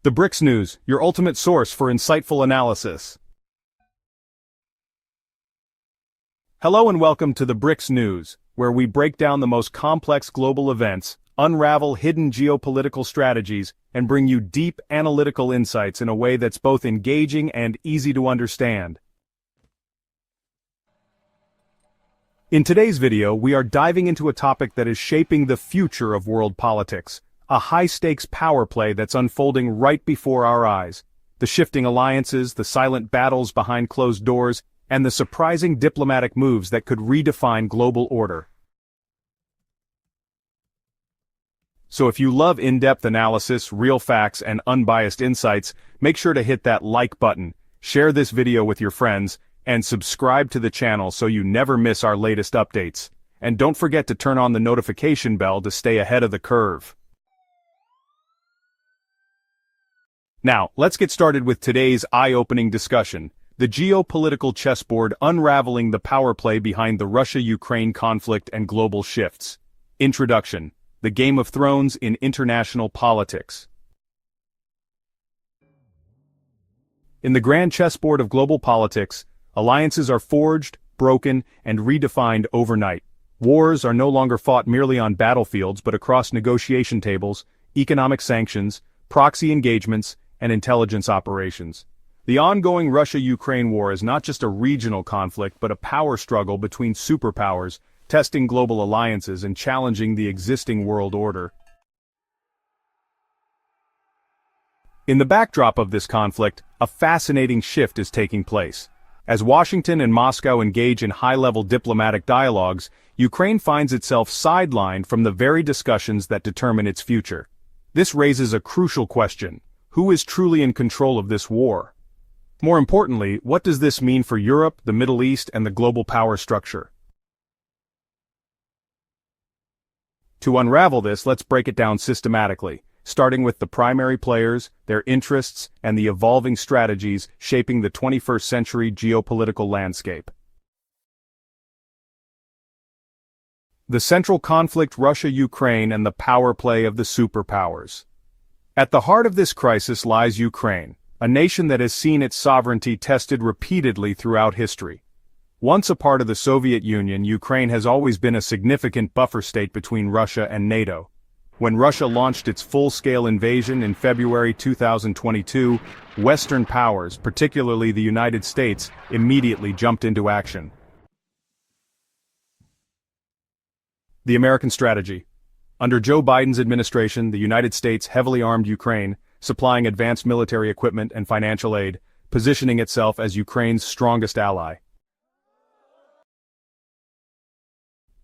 The BRICS News, your ultimate source for insightful analysis. Hello and welcome to the BRICS News, where we break down the most complex global events, unravel hidden geopolitical strategies, and bring you deep analytical insights in a way that's both engaging and easy to understand. In today's video, we are diving into a topic that is shaping the future of world politics. A high-stakes power play that's unfolding right before our eyes. The shifting alliances, the silent battles behind closed doors, and the surprising diplomatic moves that could redefine global order. So if you love in-depth analysis, real facts, and unbiased insights, make sure to hit that like button, share this video with your friends, and subscribe to the channel so you never miss our latest updates. And don't forget to turn on the notification bell to stay ahead of the curve. Now, let's get started with today's eye-opening discussion, the geopolitical chessboard unraveling the power play behind the Russia-Ukraine conflict and global shifts. Introduction: the Game of Thrones in international politics. In the grand chessboard of global politics, alliances are forged, broken, and redefined overnight. Wars are no longer fought merely on battlefields but across negotiation tables, economic sanctions, proxy engagements, and intelligence operations. The ongoing Russia-Ukraine war is not just a regional conflict but a power struggle between superpowers, testing global alliances and challenging the existing world order. In the backdrop of this conflict, a fascinating shift is taking place. As Washington and Moscow engage in high-level diplomatic dialogues, Ukraine finds itself sidelined from the very discussions that determine its future. This raises a crucial question. Who is truly in control of this war? More importantly, what does this mean for Europe, the Middle East, and the global power structure? To unravel this, let's break it down systematically, starting with the primary players, their interests, and the evolving strategies shaping the 21st century geopolitical landscape. The central conflict: Russia-Ukraine and the power play of the superpowers. At the heart of this crisis lies Ukraine, a nation that has seen its sovereignty tested repeatedly throughout history. Once a part of the Soviet Union, Ukraine has always been a significant buffer state between Russia and NATO. When Russia launched its full-scale invasion in February 2022, Western powers, particularly the United States, immediately jumped into action. The American strategy. Under Joe Biden's administration, the United States heavily armed Ukraine, supplying advanced military equipment and financial aid, positioning itself as Ukraine's strongest ally.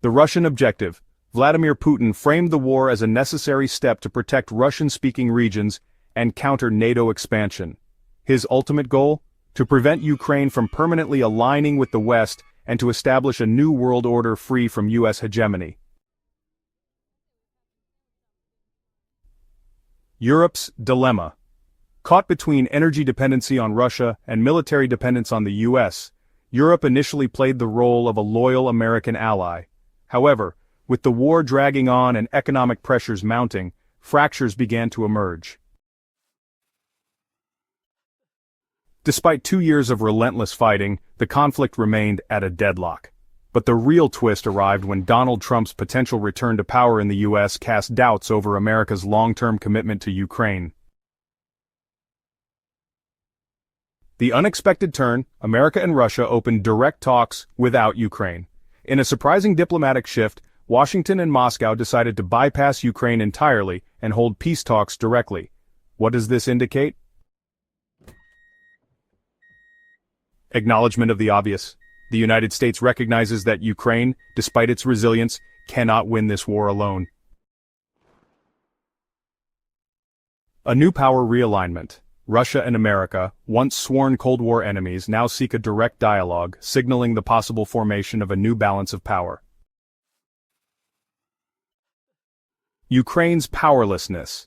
The Russian objective. Vladimir Putin framed the war as a necessary step to protect Russian-speaking regions and counter NATO expansion. His ultimate goal? To prevent Ukraine from permanently aligning with the West and to establish a new world order free from U.S. hegemony. Europe's dilemma. Caught between energy dependency on Russia and military dependence on the U.S., Europe initially played the role of a loyal American ally. However, with the war dragging on and economic pressures mounting, fractures began to emerge. Despite 2 years of relentless fighting, the conflict remained at a deadlock. But the real twist arrived when Donald Trump's potential return to power in the U.S. cast doubts over America's long-term commitment to Ukraine. The unexpected turn: America and Russia opened direct talks without Ukraine. In a surprising diplomatic shift, Washington and Moscow decided to bypass Ukraine entirely and hold peace talks directly. What does this indicate? Acknowledgement of the obvious. The United States recognizes that Ukraine, despite its resilience, cannot win this war alone. A new power realignment. Russia and America, once sworn Cold War enemies, now seek a direct dialogue, signaling the possible formation of a new balance of power. Ukraine's powerlessness.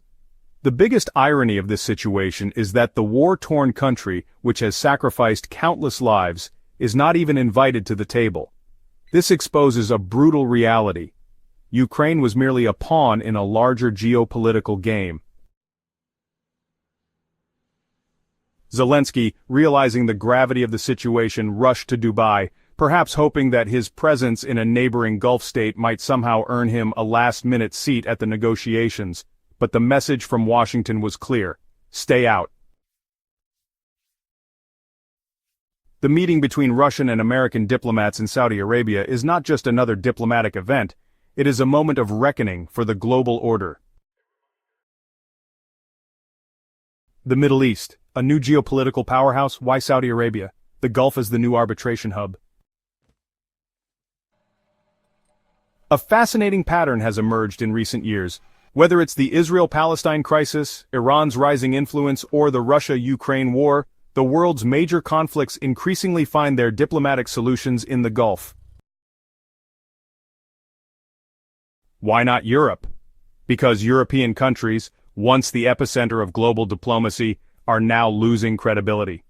The biggest irony of this situation is that the war-torn country, which has sacrificed countless lives, is not even invited to the table. This exposes a brutal reality. Ukraine was merely a pawn in a larger geopolitical game. Zelensky, realizing the gravity of the situation, rushed to Dubai, perhaps hoping that his presence in a neighboring Gulf state might somehow earn him a last-minute seat at the negotiations. But the message from Washington was clear: stay out. The meeting between Russian and American diplomats in Saudi Arabia is not just another diplomatic event, it is a moment of reckoning for the global order. The Middle East, a new geopolitical powerhouse. Why Saudi Arabia? The Gulf is the new arbitration hub. A fascinating pattern has emerged in recent years. Whether it's the Israel-Palestine crisis, Iran's rising influence, or the Russia-Ukraine war, the world's major conflicts increasingly find their diplomatic solutions in the Gulf. Why not Europe? Because European countries, once the epicenter of global diplomacy, are now losing credibility.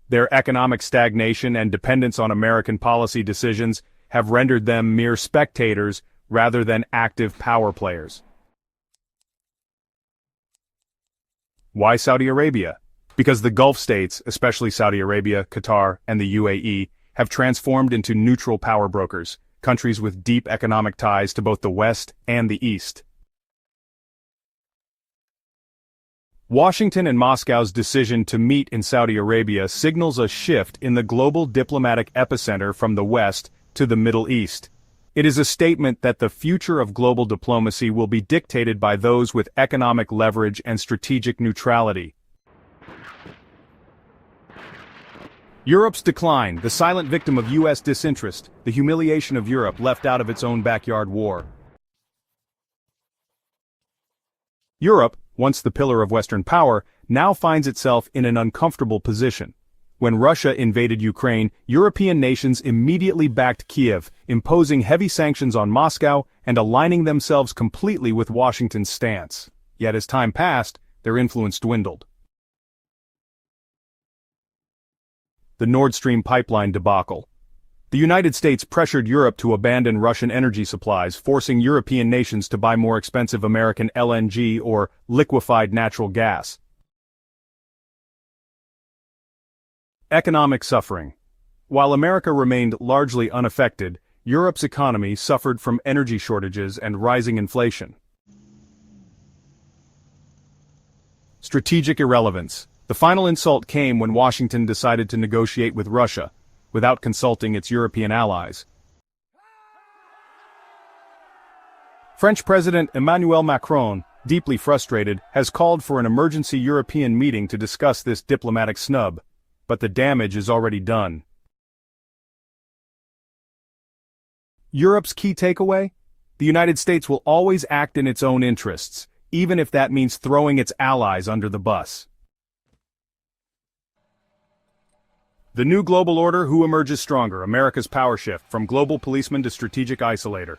Their economic stagnation and dependence on American policy decisions have rendered them mere spectators rather than active power players. Why Saudi Arabia? Because the Gulf states, especially Saudi Arabia, Qatar, and the UAE, have transformed into neutral power brokers, countries with deep economic ties to both the West and the East. Washington and Moscow's decision to meet in Saudi Arabia signals a shift in the global diplomatic epicenter from the West to the Middle East. It is a statement that the future of global diplomacy will be dictated by those with economic leverage and strategic neutrality. Europe's decline, the silent victim of U.S. disinterest, the humiliation of Europe left out of its own backyard war. Europe, once the pillar of Western power, now finds itself in an uncomfortable position. When Russia invaded Ukraine, European nations immediately backed Kiev, imposing heavy sanctions on Moscow and aligning themselves completely with Washington's stance. Yet as time passed, their influence dwindled. The Nord Stream pipeline debacle. The United States pressured Europe to abandon Russian energy supplies, forcing European nations to buy more expensive American LNG or liquefied natural gas. Economic suffering. While America remained largely unaffected, Europe's economy suffered from energy shortages and rising inflation. Strategic irrelevance. The final insult came when Washington decided to negotiate with Russia, without consulting its European allies. French President Emmanuel Macron, deeply frustrated, has called for an emergency European meeting to discuss this diplomatic snub. But the damage is already done. Europe's key takeaway? The United States will always act in its own interests, even if that means throwing its allies under the bus. The new global order: who emerges stronger? America's power shift, from global policeman to strategic isolator.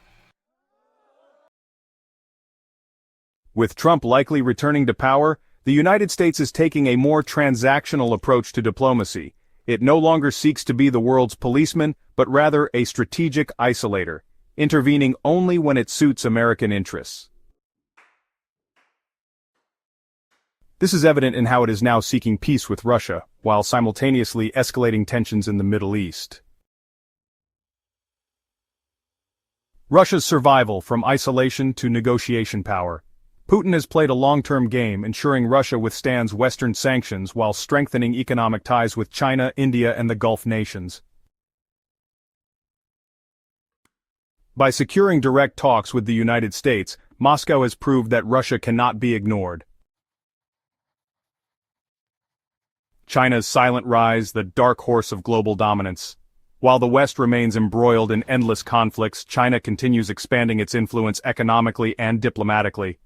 With Trump likely returning to power, the United States is taking a more transactional approach to diplomacy. It no longer seeks to be the world's policeman, but rather a strategic isolator, intervening only when it suits American interests. This is evident in how it is now seeking peace with Russia, while simultaneously escalating tensions in the Middle East. Russia's survival from isolation to negotiation power. Putin has played a long-term game, ensuring Russia withstands Western sanctions while strengthening economic ties with China, India, and the Gulf nations. By securing direct talks with the United States, Moscow has proved that Russia cannot be ignored. China's silent rise, the dark horse of global dominance. While the West remains embroiled in endless conflicts, China continues expanding its influence economically and diplomatically.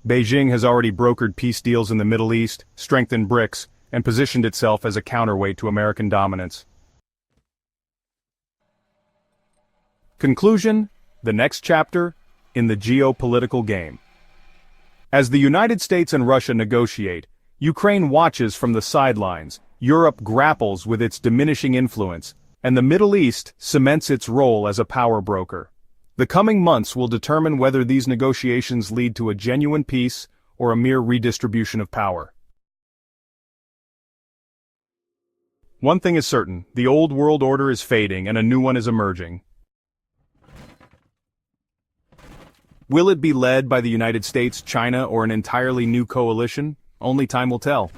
Beijing has already brokered peace deals in the Middle East, strengthened BRICS, and positioned itself as a counterweight to American dominance. Conclusion: the next chapter in the geopolitical game. As the United States and Russia negotiate, Ukraine watches from the sidelines, Europe grapples with its diminishing influence, and the Middle East cements its role as a power broker. The coming months will determine whether these negotiations lead to a genuine peace or a mere redistribution of power. One thing is certain, the old world order is fading and a new one is emerging. Will it be led by the United States, China, or an entirely new coalition? Only time will tell.